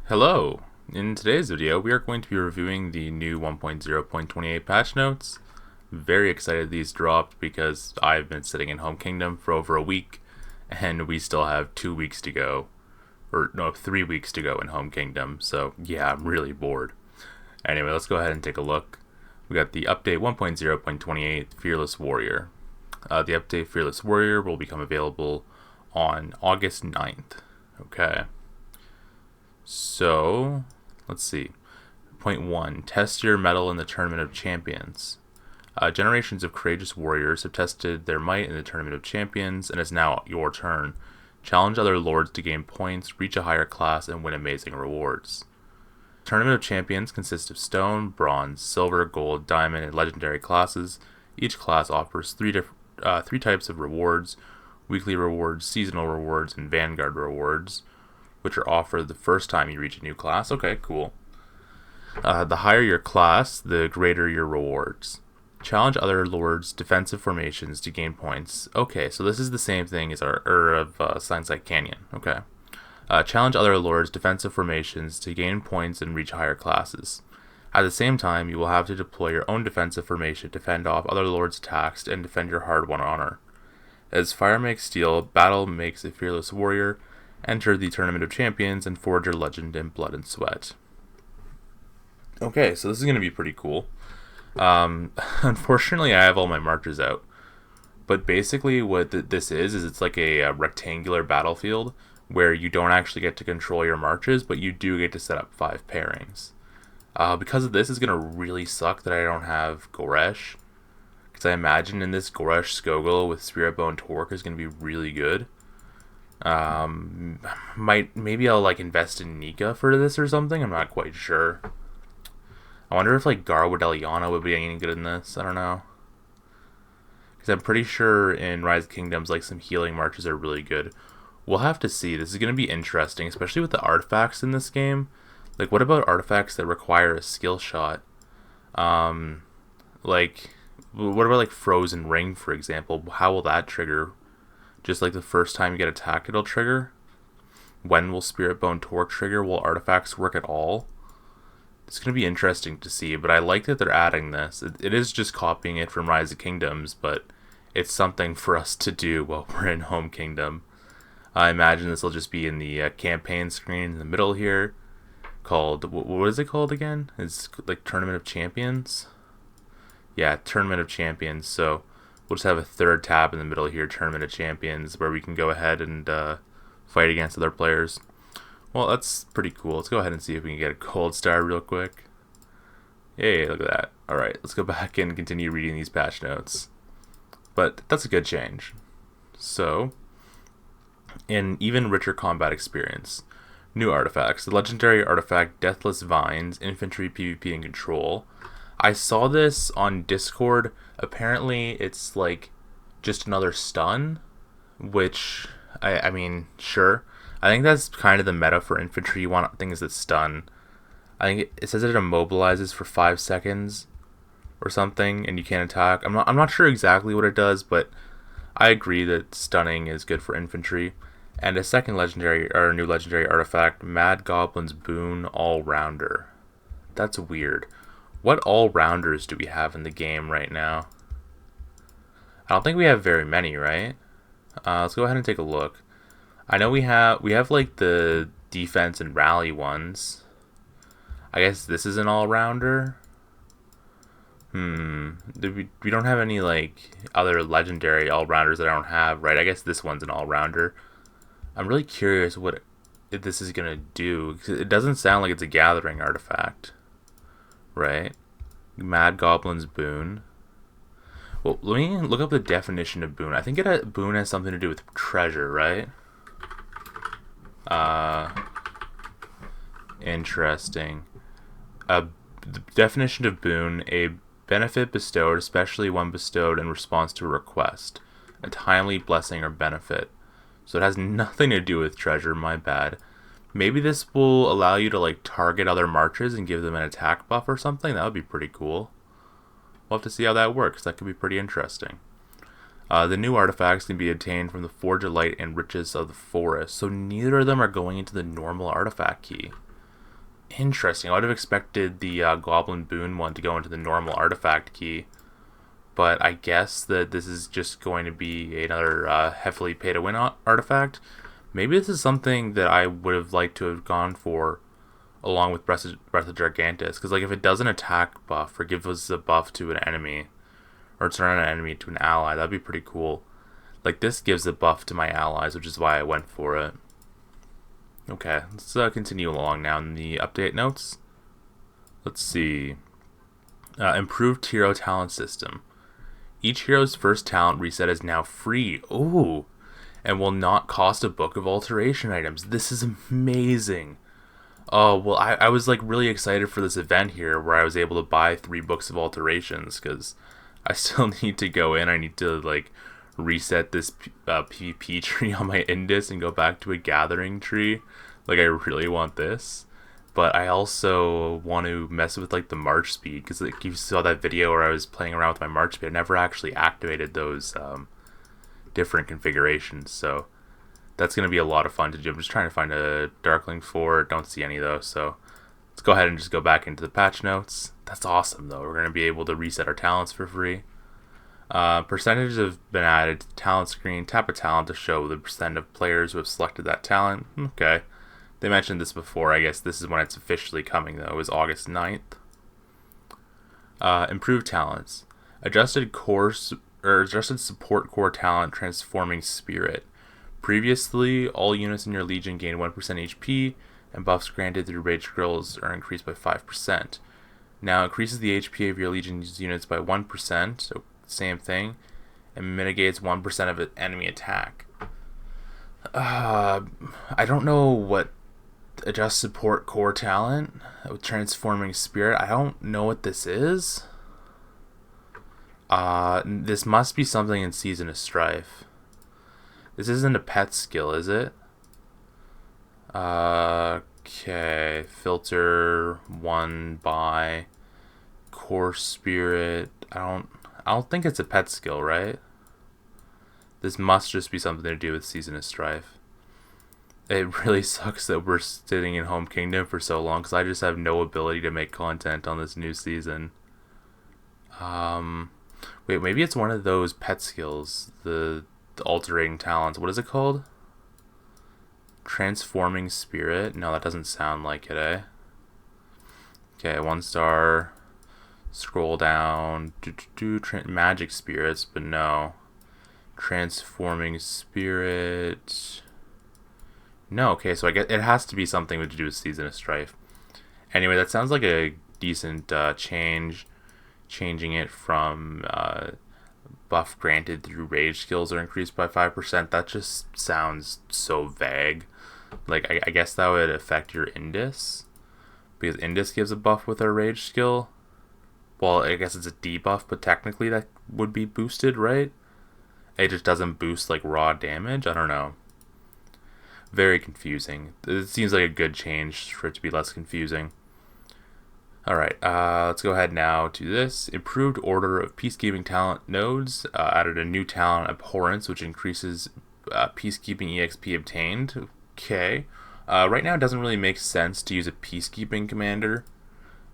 Hello! In today's video, we are going to be reviewing the new 1.0.28 patch notes. Very excited these dropped because I've been sitting in Home Kingdom for over a week, and we still have 2 weeks to go. Or, no, 3 weeks to go in Home Kingdom, so yeah, I'm really bored. Anyway, let's go ahead and take a look. We got the update 1.0.28 Fearless Warrior. The update Fearless Warrior will become available on August 9th. Okay. So, let's see. Point 1. Test your mettle in the Tournament of Champions. Generations of courageous warriors have tested their might in the Tournament of Champions, and it's now your turn. Challenge other lords to gain points, reach a higher class, and win amazing rewards. Tournament of Champions consists of stone, bronze, silver, gold, diamond, and legendary classes. Each class offers three types of rewards: weekly rewards, seasonal rewards, and vanguard rewards, which are offered the first time you reach a new class. Okay, cool. The higher your class, the greater your rewards. Challenge other lords' defensive formations to gain points. Okay, so this is the same thing as our Signs Like Canyon. Okay. Challenge other lords' defensive formations to gain points and reach higher classes. At the same time, you will have to deploy your own defensive formation to fend off other lords' attacks and defend your hard-won honor. As fire makes steel, battle makes a fearless warrior. Enter the Tournament of Champions and forge your legend in blood and sweat. Okay, so this is going to be pretty cool. Unfortunately, I have all my marches out. But basically what this is it's like a rectangular battlefield where you don't actually get to control your marches, but you do get to set up 5 pairings. Because of this, it's going to really suck that I don't have Goresh. Because I imagine in this Goresh Skogul with Spirit Bone Torque is going to be really good. Maybe I'll invest in Nika for this or something. I'm not quite sure. I wonder if Garwood Eliana would be any good in this. I don't know, because I'm pretty sure in Rise of Kingdoms some healing marches are really good. We'll have to see. This is going to be interesting, especially with the artifacts in this game. What about artifacts that require a skill shot? What about Frozen Ring, for example? How will that trigger? Just the first time you get attacked, it'll trigger? When will Spirit Bone Torque trigger? Will artifacts work at all? It's going to be interesting to see, but I like that they're adding this. It is just copying it from Rise of Kingdoms, but it's something for us to do while we're in Home Kingdom. I imagine this will just be in the campaign screen in the middle here, called, what is it called again? It's Tournament of Champions? Yeah, Tournament of Champions, so we'll just have a third tab in the middle here, Tournament of Champions, where we can go ahead and fight against other players. Well, that's pretty cool. Let's go ahead and see if we can get a gold star real quick. Yay, look at that. Alright, let's go back and continue reading these patch notes. But that's a good change. So, an even richer combat experience. New artifacts. The legendary artifact Deathless Vines, Infantry, PvP, and Control. I saw this on Discord. Apparently it's just another stun, which I mean, sure. I think that's kind of the meta for infantry. You want things that stun. I think it says it immobilizes for 5 seconds or something, and you can't attack. I'm not sure exactly what it does, but I agree that stunning is good for infantry. And a second new legendary artifact, Mad Goblin's Boon All-Rounder. That's weird. What all-rounders do we have in the game right now? I don't think we have very many, right? Let's go ahead and take a look. I know we have the defense and rally ones. I guess this is an all-rounder. We don't have any other legendary all-rounders that I don't have, right? I guess this one's an all-rounder. I'm really curious what this is gonna do, because it doesn't sound like it's a gathering artifact. Right? Mad Goblin's Boon. Well, let me look up the definition of boon. I think boon has something to do with treasure, right? Interesting. The definition of boon: a benefit bestowed, especially one bestowed in response to a request. A timely blessing or benefit. So it has nothing to do with treasure, my bad. Maybe this will allow you to target other marches and give them an attack buff or something. That would be pretty cool. We'll have to see how that works. That could be pretty interesting. The new artifacts can be obtained from the Forge of Light and Riches of the Forest. So neither of them are going into the normal artifact key. Interesting. I would have expected the Goblin Boon one to go into the normal artifact key. But I guess that this is just going to be another heavily pay-to-win artifact. Maybe this is something that I would have liked to have gone for along with Breath of Gigantus. Because like if it does an attack buff or gives us a buff to an enemy, or turn an enemy to an ally, that'd be pretty cool. Like this gives a buff to my allies, which is why I went for it. Okay, let's continue along now in the update notes. Let's see. Improved hero talent system. Each hero's first talent reset is now free. Ooh. And will not cost a book of alteration items. This is amazing. Oh, well, I was like really excited for this event here where I was able to buy 3 books of alterations because I still need to go in. I need to like reset this PvP tree on my Indus and go back to a gathering tree. Like I really want this. But I also want to mess with like the march speed because like you saw that video where I was playing around with my march speed. I never actually activated those different configurations, so that's going to be a lot of fun to do. I'm just trying to find a Darkling 4. Don't see any though, so let's go ahead and just go back into the patch notes. That's awesome though. We're going to be able to reset our talents for free. Percentages have been added to the talent screen. Tap a talent to show the percent of players who have selected that talent. Okay. They mentioned this before. I guess this is when it's officially coming, though. It was August 9th. Improved talents. Adjusted support core talent transforming spirit. Previously, all units in your legion gain 1% HP, and buffs granted through rage skills are increased by 5%. Now increases the HP of your legion's units by 1%, so same thing, and mitigates 1% of enemy attack. I don't know what adjust support core talent with transforming spirit. I don't know what this is. This must be something in Season of Strife. This isn't a pet skill, is it? Okay, filter 1 by core spirit. I don't think it's a pet skill, right? This must just be something to do with Season of Strife. It really sucks that we're sitting in Home Kingdom for so long because I just have no ability to make content on this new season. Wait, maybe it's one of those pet skills, the altering talents. What is it called? Transforming spirit? No, that doesn't sound like it, eh? Okay, 1 star. Scroll down. Magic spirits, but no. Transforming spirit. No, okay, so I guess it has to be something to do with Season of Strife. Anyway, that sounds like a decent change. Changing it from buff granted through rage skills are increased by 5%. That just sounds so vague. Like, I guess that would affect your Indus. Because Indus gives a buff with our rage skill. Well, I guess it's a debuff, but technically that would be boosted, right? It just doesn't boost, like, raw damage? I don't know. Very confusing. It seems like a good change for it to be less confusing. Alright, let's go ahead now to this. Improved order of peacekeeping talent nodes. Added a new talent, Abhorrence, which increases peacekeeping EXP obtained. Okay. Right now it doesn't really make sense to use a peacekeeping commander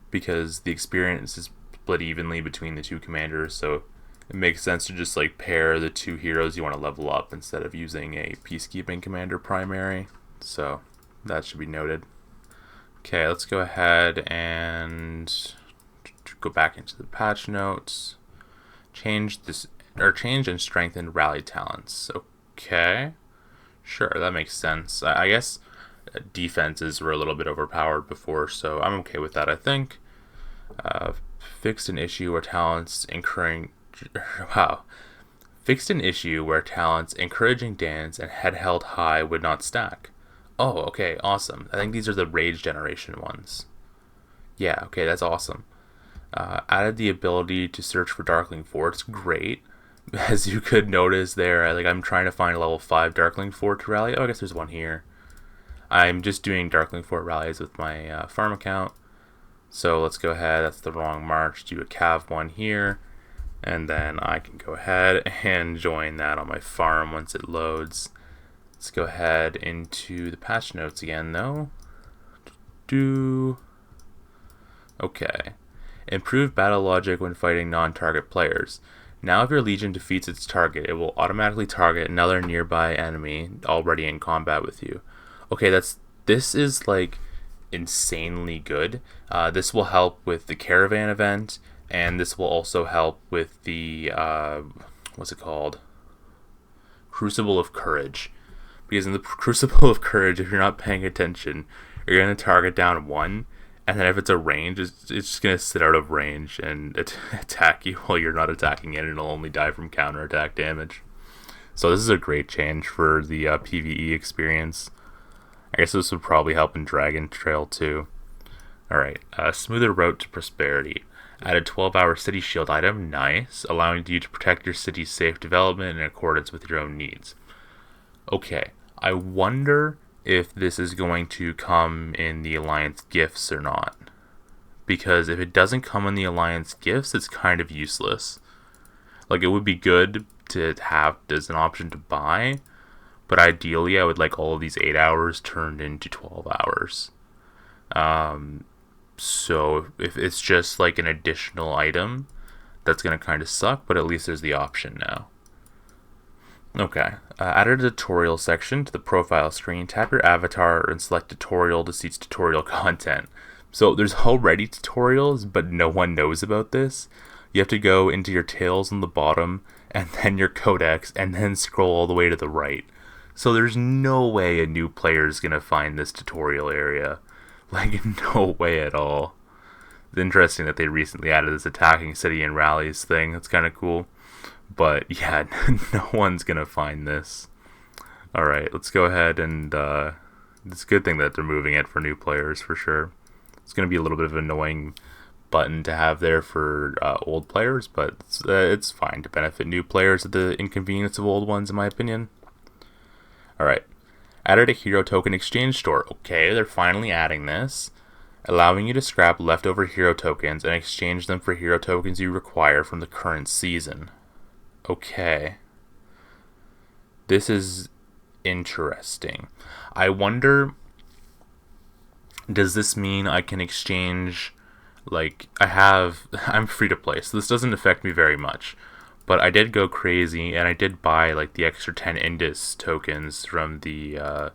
because the experience is split evenly between the 2 commanders, so it makes sense to just like pair the 2 heroes you want to level up instead of using a peacekeeping commander primary. So that should be noted. Okay, let's go ahead and go back into the patch notes. Change and strengthen rally talents. Okay, sure, that makes sense. I guess defenses were a little bit overpowered before, so I'm okay with that. I think fixed an issue where talents fixed an issue where talents encouraging dance and head held high would not stack. Oh, okay, awesome. I think these are the rage generation ones. Yeah, okay, that's awesome. Added the ability to search for Darkling 4. It's great. As you could notice there, I'm trying to find a level 5 Darkling 4 to rally. Oh, I guess there's one here. I'm just doing Darkling 4 rallies with my farm account. So let's go ahead. That's the wrong march. Do a Cav 1 here. And then I can go ahead and join that on my farm once it loads. Let's go ahead into the patch notes again, though. Okay. Improved battle logic when fighting non-target players. Now if your legion defeats its target, it will automatically target another nearby enemy already in combat with you. Okay, this is like insanely good. This will help with the caravan event, and this will also help with the what's it called? Crucible of Courage. Because in the Crucible of Courage, if you're not paying attention, you're going to target down one, and then if it's a range, it's just going to sit out of range and attack you while you're not attacking it, and it'll only die from counterattack damage. So this is a great change for the PvE experience. I guess this would probably help in Dragon Trail too. Alright, smoother route to prosperity. Add a 12-hour city shield item, nice, allowing you to protect your city's safe development in accordance with your own needs. Okay, I wonder if this is going to come in the Alliance gifts or not. Because if it doesn't come in the Alliance gifts, it's kind of useless. Like, it would be good to have as an option to buy, but ideally I would like all of these 8 hours turned into 12 hours. So if it's just like an additional item, that's going to kind of suck, but at least there's the option now. Okay, added a tutorial section to the profile screen. Tap your avatar and select tutorial to see tutorial content. So there's already tutorials, but no one knows about this. You have to go into your tails on the bottom, and then your codex, and then scroll all the way to the right. So there's no way a new player is going to find this tutorial area. Like, no way at all. It's interesting that they recently added this attacking city and rallies thing. That's kind of cool. But yeah, no one's going to find this. Alright, let's go ahead and it's a good thing that they're moving it for new players for sure. It's going to be a little bit of an annoying button to have there for old players, but it's fine to benefit new players at the inconvenience of old ones, in my opinion. Alright, added a hero token exchange store. Okay, they're finally adding this, allowing you to scrap leftover hero tokens and exchange them for hero tokens you require from the current season. Okay. This is interesting. I wonder, does this mean I can exchange, like, I'm free to play, so this doesn't affect me very much. But I did go crazy, and I did buy, like, the extra 10 Indus tokens from the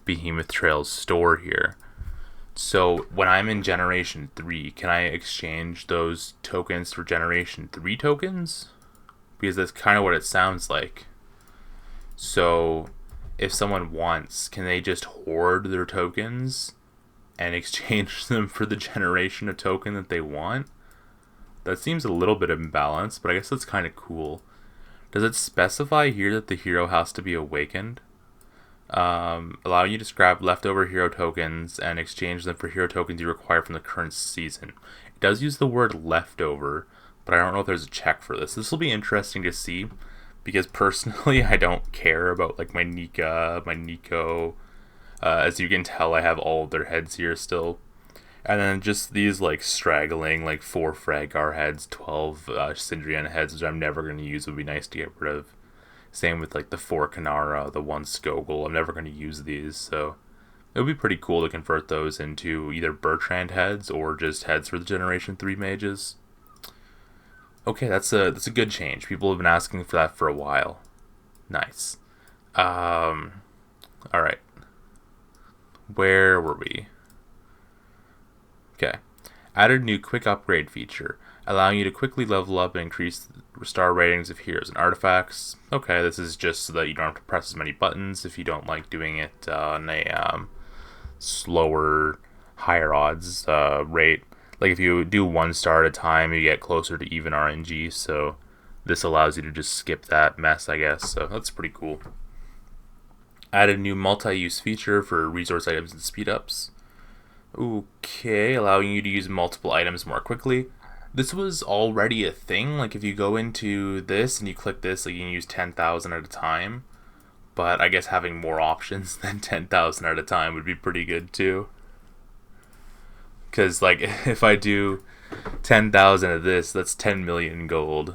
Behemoth Trails store here. So, when I'm in Generation 3, can I exchange those tokens for Generation 3 tokens? Because that's kind of what it sounds like. So, if someone wants, can they just hoard their tokens and exchange them for the generation of token that they want? That seems a little bit imbalanced, but I guess that's kind of cool. Does it specify here that the hero has to be awakened? Allowing you to scrap leftover hero tokens and exchange them for hero tokens you require from the current season. It does use the word leftover, but I don't know if there's a check for this. This will be interesting to see, because personally I don't care about like my Nika, my Nico. As you can tell, I have all of their heads here still. And then just these like straggling like 4 Fragar heads, 12 Syndrian heads, which I'm never going to use, would be nice to get rid of. Same with like the 4 Kanara, the 1 Skogul. I'm never going to use these, so it would be pretty cool to convert those into either Bertrand heads or just heads for the Generation 3 mages. Okay, that's a good change. People have been asking for that for a while. Nice. Alright. Where were we? Okay. Added new quick upgrade feature, allowing you to quickly level up and increase star ratings of heroes and artifacts. Okay, this is just so that you don't have to press as many buttons if you don't like doing it on a slower, higher odds rate. Like if you do 1 star at a time, you get closer to even RNG, so this allows you to just skip that mess, I guess, so that's pretty cool. Added a new multi-use feature for resource items and speedups. Okay, allowing you to use multiple items more quickly. This was already a thing, like if you go into this and you click this, like you can use 10,000 at a time, but I guess having more options than 10,000 at a time would be pretty good too. Because, like, if I do 10,000 of this, that's 10 million gold.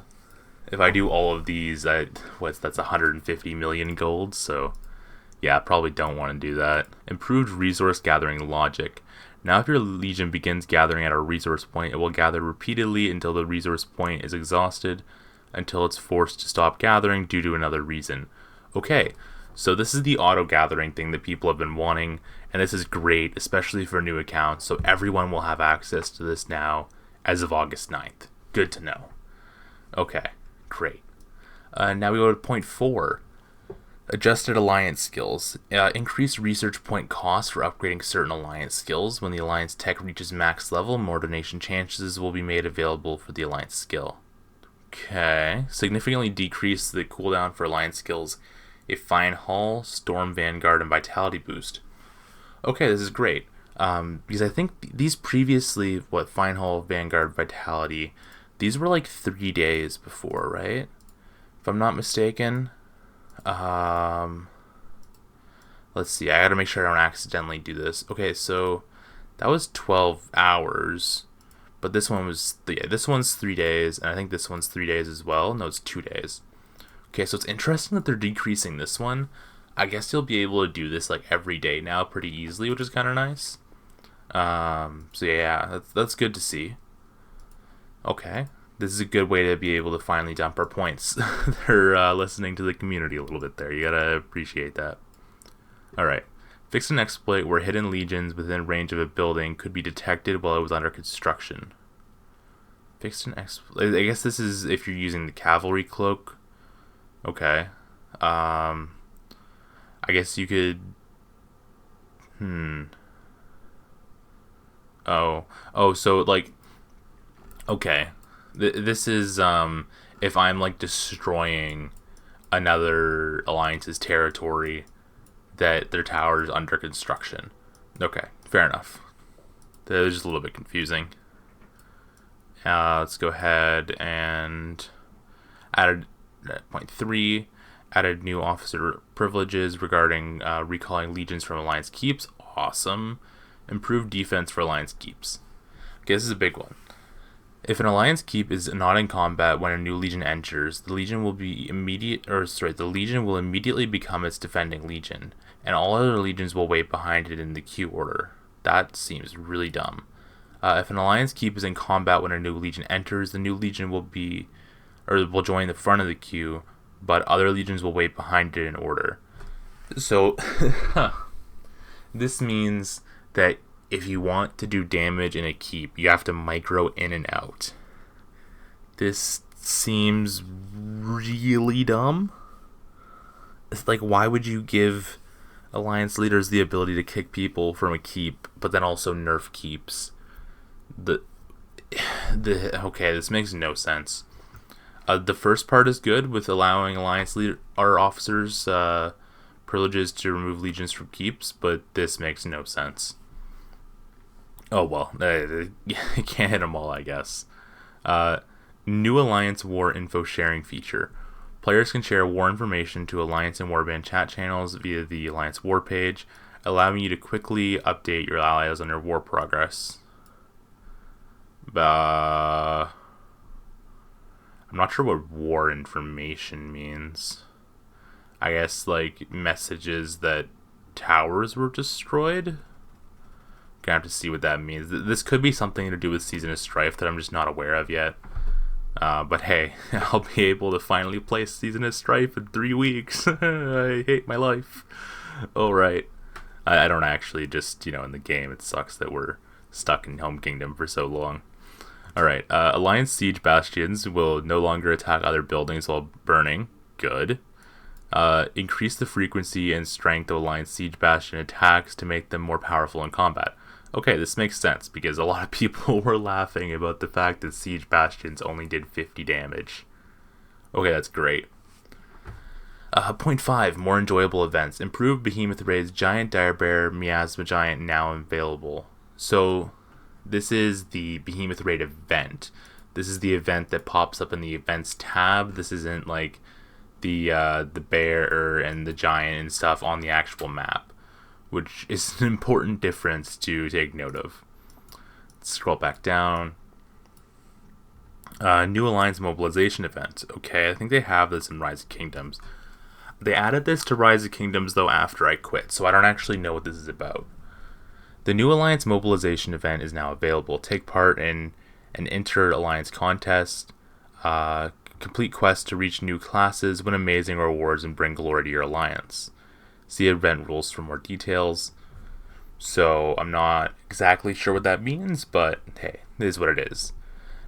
If I do all of these, that's 150 million gold, so yeah, probably don't want to do that. Improved resource gathering logic. Now if your legion begins gathering at a resource point, it will gather repeatedly until the resource point is exhausted, until it's forced to stop gathering due to another reason. Okay, so this is the auto gathering thing that people have been wanting, and this is great, especially for new accounts, so everyone will have access to this now as of August 9th. Good to know. Okay, great. Now we go to point 4. Adjusted alliance skills. Increased research point costs for upgrading certain alliance skills. When the alliance tech reaches max level, more donation chances will be made available for the alliance skill. Okay. Significantly decrease the cooldown for alliance skills. A Fine Hall, Storm Vanguard, and Vitality Boost. Okay, this is great. Because I think these previously, Fine Hall, Vanguard, Vitality, these were like 3 days before, right? If I'm not mistaken. Let's see, I gotta make sure I don't accidentally do this. Okay, so that was 12 hours, but this one was, this one's 3 days, and I think this one's 3 days as well. No, it's 2 days. Okay, so it's interesting that they're decreasing this one. I guess you'll be able to do this like every day now pretty easily, which is kind of nice. So yeah, that's good to see. Okay. This is a good way to be able to finally dump our points. They're listening to the community a little bit there. You gotta appreciate that. Alright. Fix an exploit where hidden legions within range of a building could be detected while it was under construction. Fix an exploit. I guess this is if you're using the cavalry cloak. Okay. I guess you could... Oh, so like... Okay. This is if I'm like destroying another alliance's territory that their tower is under construction. Okay, fair enough. That was just a little bit confusing. Let's go ahead and added point 3. Added new officer privileges regarding recalling legions from alliance keeps. Awesome. Improved defense for alliance keeps. Okay, this is a big one. If an alliance keep is not in combat when a new legion enters, the legion will immediately become its defending legion, and all other legions will wait behind it in the queue order. That seems really dumb. If an alliance keep is in combat when a new legion enters, the new legion will join the front of the queue, but other legions will wait behind it in order. So this means that if you want to do damage in a keep, you have to micro in and out. This seems really dumb. It's like, why would you give alliance leaders the ability to kick people from a keep, but then also nerf keeps? Okay, this makes no sense. The first part is good with allowing alliance leader or officers privileges to remove legions from keeps, but this makes no sense. Oh well, you can't hit them all, I guess. New Alliance War info sharing feature. Players can share war information to Alliance and Warband chat channels via the Alliance War page, allowing you to quickly update your allies on their war progress. I'm not sure what war information means. I guess like messages that towers were destroyed? Gonna have to see what that means. This could be something to do with Season of Strife that I'm just not aware of yet. But hey, I'll be able to finally play Season of Strife in 3 weeks. I hate my life. Alright. I don't actually, just, in the game, it sucks that we're stuck in Home Kingdom for so long. Alright, Alliance Siege Bastions will no longer attack other buildings while burning. Good. Increase the frequency and strength of Alliance Siege Bastion attacks to make them more powerful in combat. Okay, this makes sense, because a lot of people were laughing about the fact that Siege Bastions only did 50 damage. Okay, that's great. Point 5, more enjoyable events. Improved Behemoth Raids, Giant Dire Bear, Miasma Giant now available. So, this is the Behemoth Raid event. This is the event that pops up in the events tab. This isn't like the bear and the giant and stuff on the actual map, which is an important difference to take note of. Let's scroll back down. New Alliance Mobilization event. Okay, I think they have this in Rise of Kingdoms. They added this to Rise of Kingdoms, though, after I quit, so I don't actually know what this is about. The new Alliance Mobilization event is now available. Take part in an inter-alliance contest, complete quests to reach new classes, win amazing rewards, and bring glory to your alliance. See event rules for more details. So I'm not exactly sure what that means, but hey, it is what it is.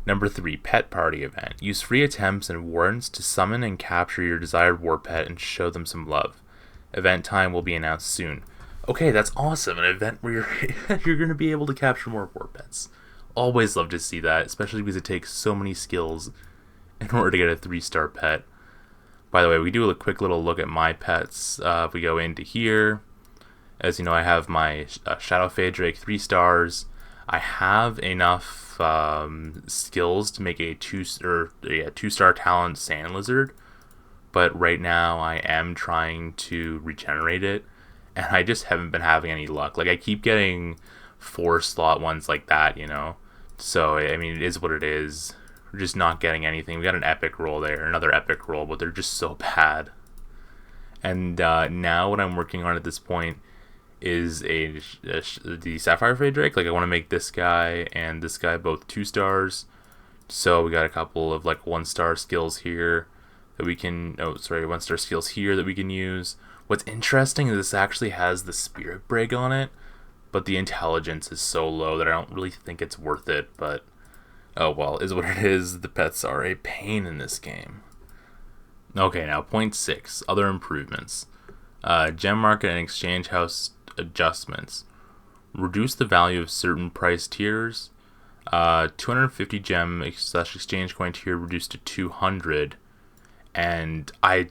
Number 3, Pet Party Event. Use free attempts and warrants to summon and capture your desired war pet and show them some love. Event time will be announced soon. Okay, that's awesome. An event where you're going to be able to capture more war pets. Always love to see that, especially because it takes so many skills in order to get a 3-star pet. By the way, we do a quick little look at my pets. If we go into here, as you know, I have my Shadow Fade Drake 3 stars. I have enough skills to make a 2-star talent Sand Lizard, but right now I am trying to regenerate it, and I just haven't been having any luck. Like, I keep getting 4-slot ones like that, you know? So, I mean, it is what it is. We're just not getting anything. We got an epic roll there, another epic roll, but they're just so bad. And now what I'm working on at this point is the Sapphire Fade Drake. Like, I want to make this guy and this guy both 2 stars. So we got a couple of like 1-star skills here that we can, 1-star skills here that we can use. What's interesting is this actually has the Spirit Brig on it, but the intelligence is so low that I don't really think it's worth it, but oh well, is what it is. The pets are a pain in this game. Okay, now point 6, other improvements. Gem market and exchange house adjustments. Reduce the value of certain price tiers. 250 gem / exchange coin tier reduced to 200. And I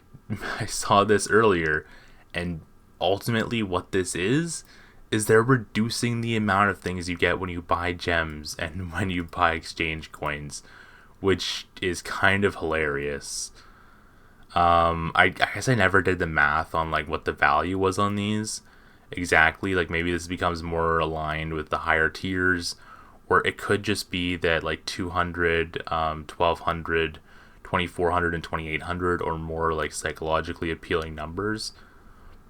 saw this earlier, and ultimately what this is they're reducing the amount of things you get when you buy gems and when you buy exchange coins, which is kind of hilarious. I guess I never did the math on like what the value was on these exactly. Like, maybe this becomes more aligned with the higher tiers, or it could just be that like 200, 1200, 2400, and 2800 or more like psychologically appealing numbers.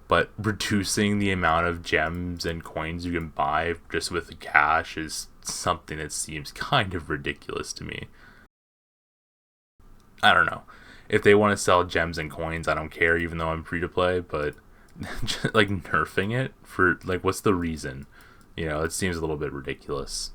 But reducing the amount of gems and coins you can buy just with the cash is something that seems kind of ridiculous to me. I don't know. If they want to sell gems and coins, I don't care, even though I'm free to play, but just, like, nerfing it for, like, what's the reason? You know, it seems a little bit ridiculous.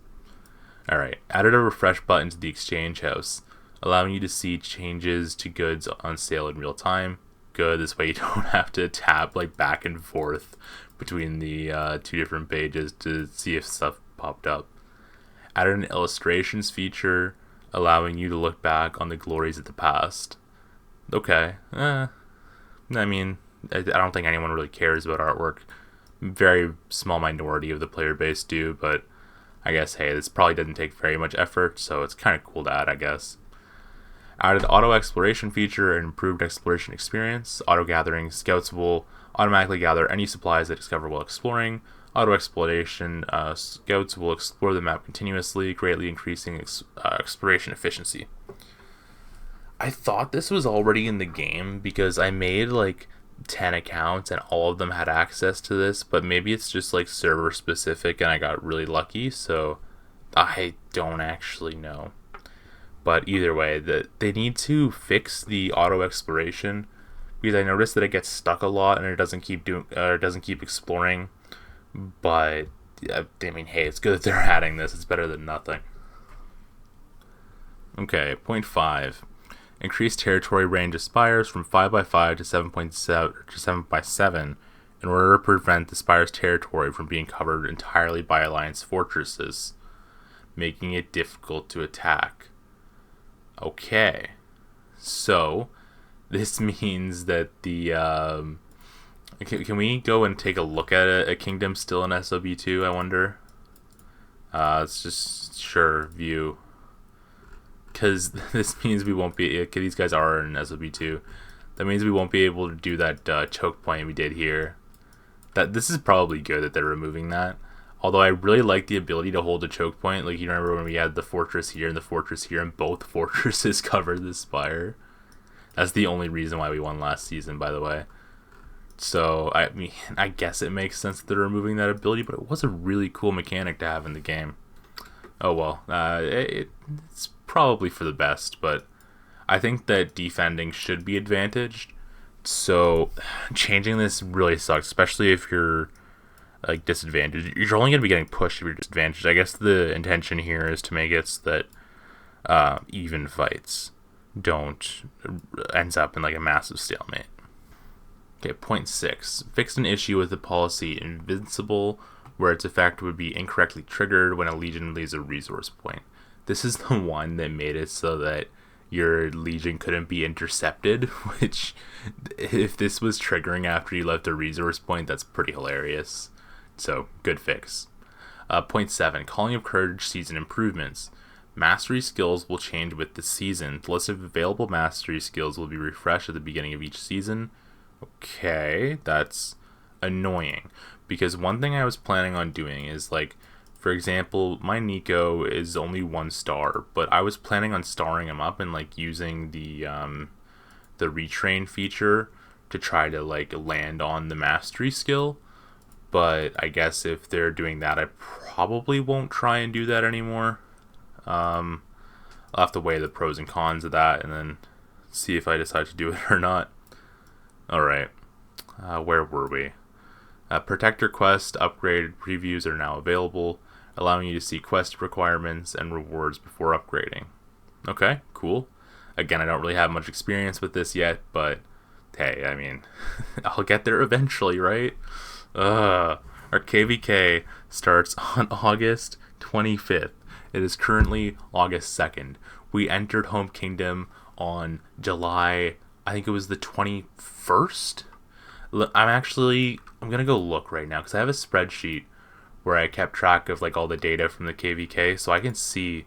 Alright, added a refresh button to the exchange house, allowing you to see changes to goods on sale in real time. Good, this way you don't have to tap like back and forth between the 2 different pages to see if stuff popped up. Added an illustrations feature, allowing you to look back on the glories of the past. Okay, I mean, I don't think anyone really cares about artwork. Very small minority of the player base do, but I guess, hey, this probably doesn't take very much effort, so it's kind of cool to add, I guess. Added auto exploration feature and improved exploration experience. Auto gathering, scouts will automatically gather any supplies they discover while exploring. Auto exploration, scouts will explore the map continuously, greatly increasing exploration efficiency. I thought this was already in the game because I made like 10 accounts and all of them had access to this, but maybe it's just like server specific and I got really lucky, so I don't actually know. But either way, they need to fix the auto exploration, because I noticed that it gets stuck a lot and it doesn't keep exploring. But I mean, hey, it's good that they're adding this. It's better than nothing. Okay, point 5. Increase territory range of spires from 5x5 to 7.7 to 7x7 in order to prevent the spire's territory from being covered entirely by alliance fortresses, making it difficult to attack. Okay, so this means that the can we go and take a look at a kingdom still in SOB2? I wonder. Let's just view, because this means we won't be. These guys are in SOB2. That means we won't be able to do that choke point we did here. This is probably good that they're removing that. Although I really like the ability to hold a choke point. Like, you remember when we had the fortress here and the fortress here, and both fortresses covered the spire? That's the only reason why we won last season, by the way. So, I mean, I guess it makes sense that they're removing that ability, but it was a really cool mechanic to have in the game. Oh well, it's probably for the best, but I think that defending should be advantaged. So, changing this really sucks, especially if you're like disadvantaged. You're only going to be getting pushed if you're disadvantaged. I guess the intention here is to make it so that even fights don't ends up in like a massive stalemate. Okay, point 6. Fixed an issue with the policy Invincible, where its effect would be incorrectly triggered when a legion leaves a resource point. This is the one that made it so that your legion couldn't be intercepted, which, if this was triggering after you left a resource point, that's pretty hilarious. So, good fix. Point 7. Calling of Courage season improvements. Mastery skills will change with the season. The list of available mastery skills will be refreshed at the beginning of each season. Okay, that's annoying. Because one thing I was planning on doing is, like, for example, my Nico is only 1 star, but I was planning on starring him up and, like, using the retrain feature to try to, like, land on the mastery skill. But I guess if they're doing that, I probably won't try and do that anymore. I'll have to weigh the pros and cons of that and then see if I decide to do it or not. Alright, where were we? Protector quest upgraded previews are now available, allowing you to see quest requirements and rewards before upgrading. Okay, cool. Again, I don't really have much experience with this yet, but hey, I mean, I'll get there eventually, right? Our KVK starts on August 25th. It is currently August 2nd. We entered Home Kingdom on July, I think it was the 21st? I'm gonna go look right now because I have a spreadsheet where I kept track of like all the data from the KVK, so I can see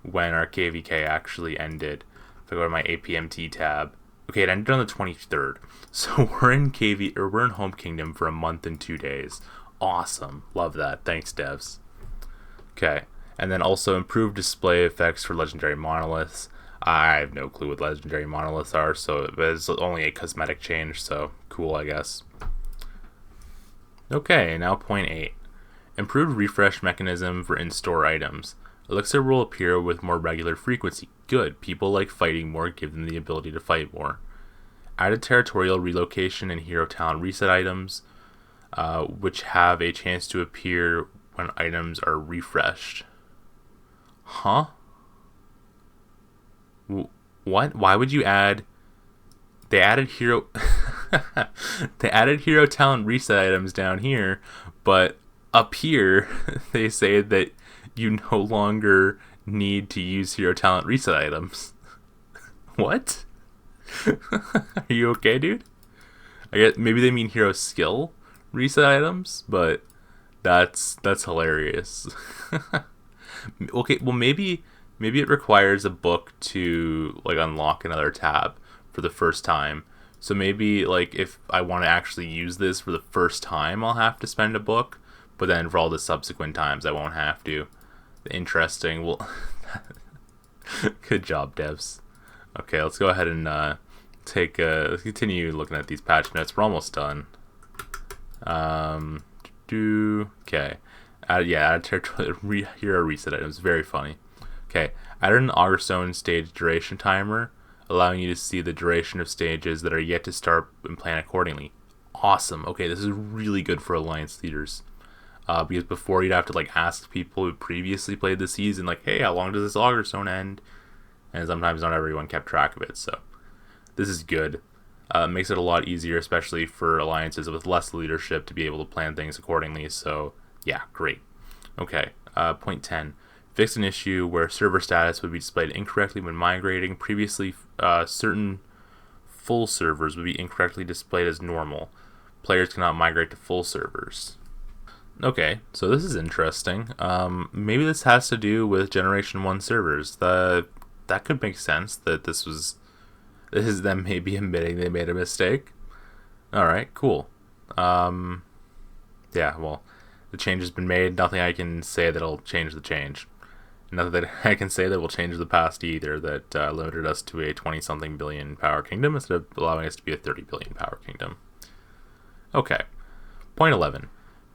when our KVK actually ended. If I go to my APMT tab, okay, it ended on the 23rd. So we're in Home Kingdom for a month and 2 days. Awesome, love that. Thanks, devs. Okay, and then also improved display effects for legendary monoliths. I have no clue what legendary monoliths are, so it's only a cosmetic change, so cool, I guess. Okay, now point 8. Improved refresh mechanism for in-store items. Elixir will appear with more regular frequency. Good, people like fighting more, give them the ability to fight more. Added territorial relocation and hero talent reset items, which have a chance to appear when items are refreshed. Huh? What? Why would you add... They added hero... They added hero talent reset items down here, but up here, they say that you no longer need to use hero talent reset items. What? Are you okay, dude? I guess maybe they mean hero skill reset items, but that's hilarious. Okay, well maybe it requires a book to like unlock another tab for the first time. So maybe like if I want to actually use this for the first time, I'll have to spend a book, but then for all the subsequent times I won't have to. Interesting. Well, good job, devs. Okay, let's go ahead and let's continue looking at these patch notes. We're almost done. Okay. Add territorial hero reset items. Very funny. Okay, added an Augerstone stage duration timer, allowing you to see the duration of stages that are yet to start and plan accordingly. Awesome. Okay, this is really good for Alliance leaders. Because before you'd have to like ask people who previously played the season, like, hey, how long does this Augerstone end? And sometimes not everyone kept track of it, so this is good. Makes it a lot easier, especially for alliances with less leadership, to be able to plan things accordingly. So yeah, great. Okay, point 10. Fixed an issue where server status would be displayed incorrectly when migrating. Previously, certain full servers would be incorrectly displayed as normal. Players cannot migrate to full servers. Okay, so this is interesting. Maybe this has to do with Generation 1 servers. That could make sense, that this is them maybe admitting they made a mistake. Alright, cool. Yeah, well, the change has been made. Nothing I can say that'll change the change. Nothing that I can say that will change the past either, that limited us to a 20-something billion power kingdom instead of allowing us to be a 30 billion power kingdom. Okay. Point 11.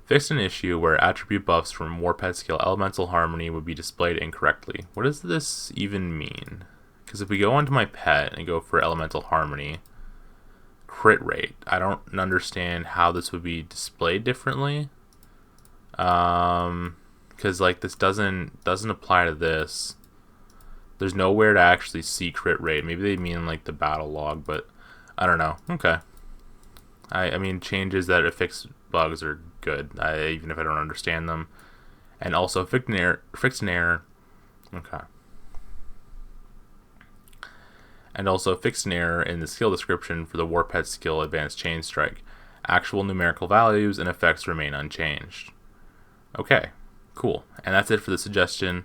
Fixed an issue where attribute buffs from Warped skill Elemental Harmony would be displayed incorrectly. What does this even mean? Because if we go onto my pet and go for Elemental Harmony, crit rate, I don't understand how this would be displayed differently. Because like this doesn't apply to this. There's nowhere to actually see crit rate. Maybe they mean like the battle log, but I don't know. Okay. I mean, changes that affix bugs are good, even if I don't understand them. And also, fix an error. Okay. And also, fix an error in the skill description for the Warped skill Advanced Chain Strike. Actual numerical values and effects remain unchanged. Okay, cool. And that's it for the suggestion.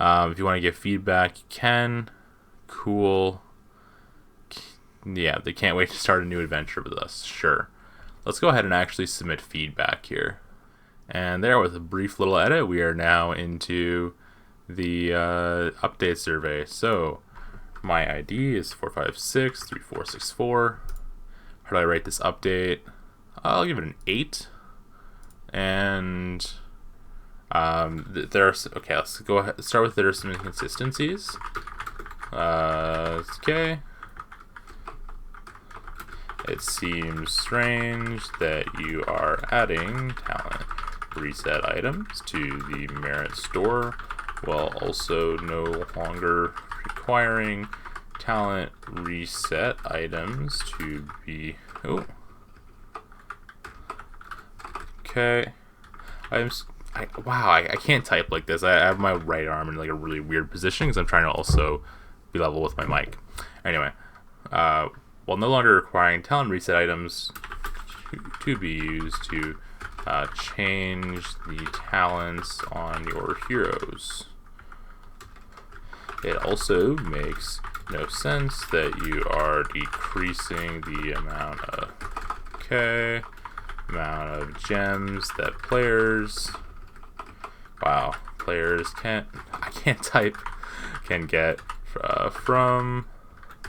If you want to give feedback, you can. Cool. Yeah, they can't wait to start a new adventure with us. Sure. Let's go ahead and actually submit feedback here. And there, with a brief little edit, we are now into the update survey. So, my ID is 4563464. How do I rate this update? I'll give it an 8. And okay, let's go ahead, start with there are some inconsistencies. Okay. It seems strange that you are adding talent reset items to the merit store while also no longer requiring talent reset items to be... Oh. Okay. Wow, I can't type like this. I have my right arm in like a really weird position because I'm trying to also be level with my mic. Anyway, while no longer requiring talent reset items to be used to change the talents on your heroes. It also makes no sense that you are decreasing the amount of gems that players can get from...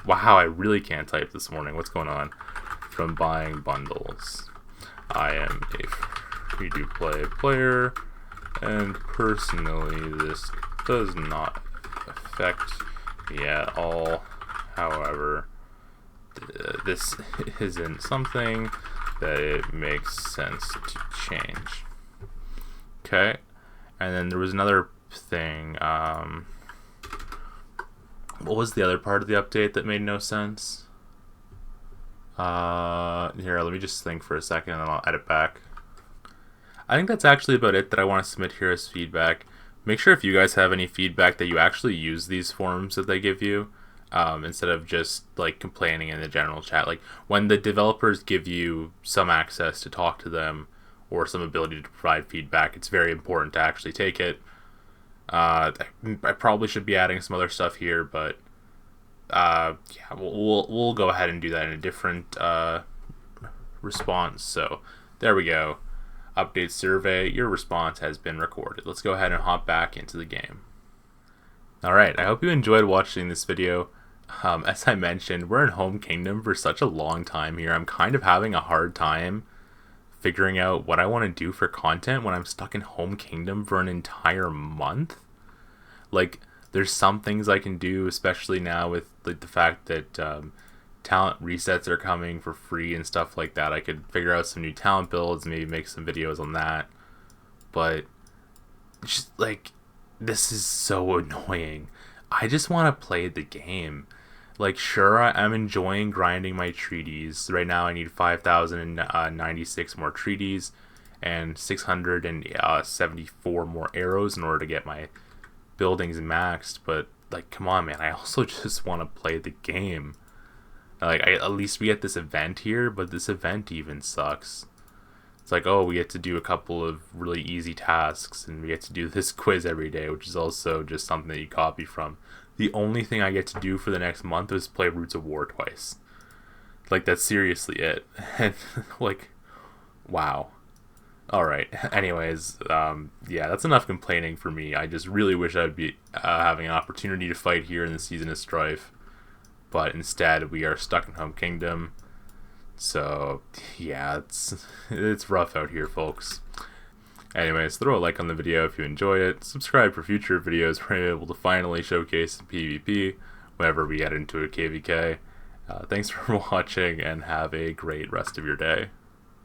Wow, I really can't type this morning. What's going on? From buying bundles. I am a free-to-play player, and personally, this does not affect me at all. However, this isn't something that it makes sense to change. Okay, and then there was another thing. What was the other part of the update that made no sense? Here, let me just think for a second and then I'll edit back. I think that's actually about it that I want to submit here as feedback. Make sure if you guys have any feedback that you actually use these forms that they give you, instead of just like complaining in the general chat. Like when the developers give you some access to talk to them or some ability to provide feedback, it's very important to actually take it. I probably should be adding some other stuff here, but yeah, we'll go ahead and do that in a different response. So there we go. Update survey. Your response has been recorded. Let's go ahead and hop back into the game. Alright, I hope you enjoyed watching this video. As I mentioned, we're in Home Kingdom for such a long time here. I'm kind of having a hard time figuring out what I want to do for content when I'm stuck in Home Kingdom for an entire month. Like, there's some things I can do, especially now with like the fact that talent resets are coming for free and stuff like that. I could figure out some new talent builds, maybe make some videos on that. But just like, this is so annoying. I just want to play the game. Like, sure, I'm enjoying grinding my treaties. Right now I need 5,096 more treaties and 674 more arrows in order to get my buildings maxed. But like, come on, man, I also just want to play the game. Like, at least we get this event here, but this event even sucks. It's like, oh, we get to do a couple of really easy tasks, and we get to do this quiz every day, which is also just something that you copy from. The only thing I get to do for the next month is play Roots of War twice. Like, that's seriously it. And, like, wow. Alright, anyways, yeah, that's enough complaining for me. I just really wish I'd be having an opportunity to fight here in the Season of Strife. But instead, we are stuck in Home Kingdom. So yeah, it's rough out here, folks. Anyways, throw a like on the video if you enjoyed it. Subscribe for future videos where I'm able to finally showcase some PvP whenever we get into a KVK. Thanks for watching and have a great rest of your day.